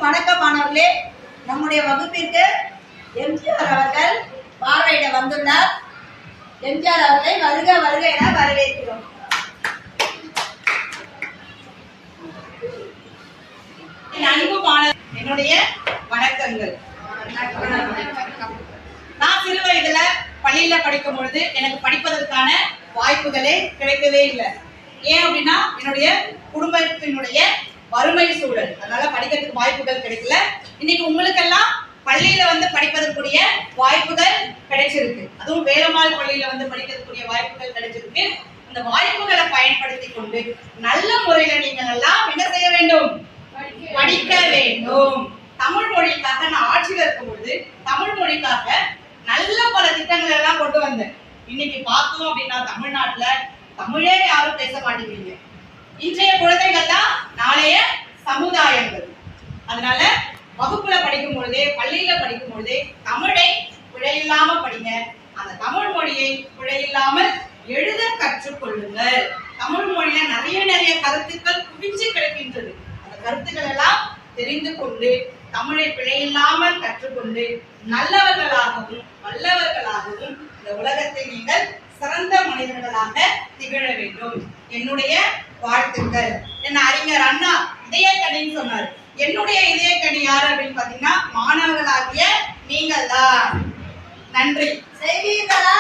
வணக்கம் மாணவர்களே. நம்முடைய வகுப்பிற்கு எம்ஜிஆர் அவர்கள் பார்வையிட வந்துள்ளார். எம்ஜிஆர் அவர்களை வருக வருக என வரவேற்கிறோம். அன்பு மாணவர், என்னுடைய வணக்கங்கள். நான் சிறு வயதுல பள்ளியில படிக்கும் பொழுது எனக்கு படிப்பதற்கான வாய்ப்புகளே கிடைக்கவே இல்லை. ஏன் அப்படின்னா என்னுடைய குடும்பத்தினுடைய வறுமை சூழல், அதனால படிக்கிறதுக்கு வாய்ப்புகள் கிடைக்கல. இன்னைக்கு உங்களுக்கெல்லாம் பள்ளியில வந்து படிப்பதற்குரிய வாய்ப்புகள் கிடைச்சிருக்கு. அதுவும் வேலம்மாள் பள்ளியில வந்து படிக்கிறதுக்குரிய வாய்ப்புகள் கிடைச்சிருக்கு. இந்த வாய்ப்புகளை பயன்படுத்தி கொண்டு நல்ல முறையில நீங்கள் எல்லாம் என்ன செய்ய வேண்டும்? படிக்க வேண்டும். தமிழ் மொழிக்காக நான் ஆட்சியில் இருக்கும் பொழுது தமிழ் மொழிக்காக நல்ல பல திட்டங்கள் எல்லாம் கொண்டு வந்தேன். இன்னைக்கு பார்த்தோம் அப்படின்னா தமிழ்நாட்டுல தமிழே யாரும் பேச மாட்டேங்கிறீங்க. இன்றைய குழந்தைகள் தான் நாளைய சமுதாயங்கள். அதனால வகுப்புல படிக்கும் பொழுதே, பள்ளியில படிக்கும் பொழுதே தமிழை பிழையில்லாம படிங்க. அந்த தமிழ் மொழியை பிழையில்லாமல் எழுத கற்றுக்கொள்ளுங்கள். தமிழ் மொழியில நிறைய கருத்துக்கள் குவிஞ்சு கிடக்கின்றது. அந்த கருத்துக்கள் எல்லாம் தெரிந்து கொண்டு தமிழை பிழையில்லாமல் கற்றுக்கொண்டு நல்லவர்களாகவும் வல்லவர்களாகவும் இந்த உலகத்தை நீங்கள் சிறந்த மனிதர்களாக திகழ வேண்டும். என்னுடைய வாழ்த்துக்கள். என்ன அறிஞர் அண்ணா இதயக்கனின்னு சொன்னார். என்னுடைய இதயக்கனி யாரு அப்படின்னு பாத்தீங்கன்னா மாணவர்களாகிய நீங்கள் தான். நன்றி. செய்வீர்களா?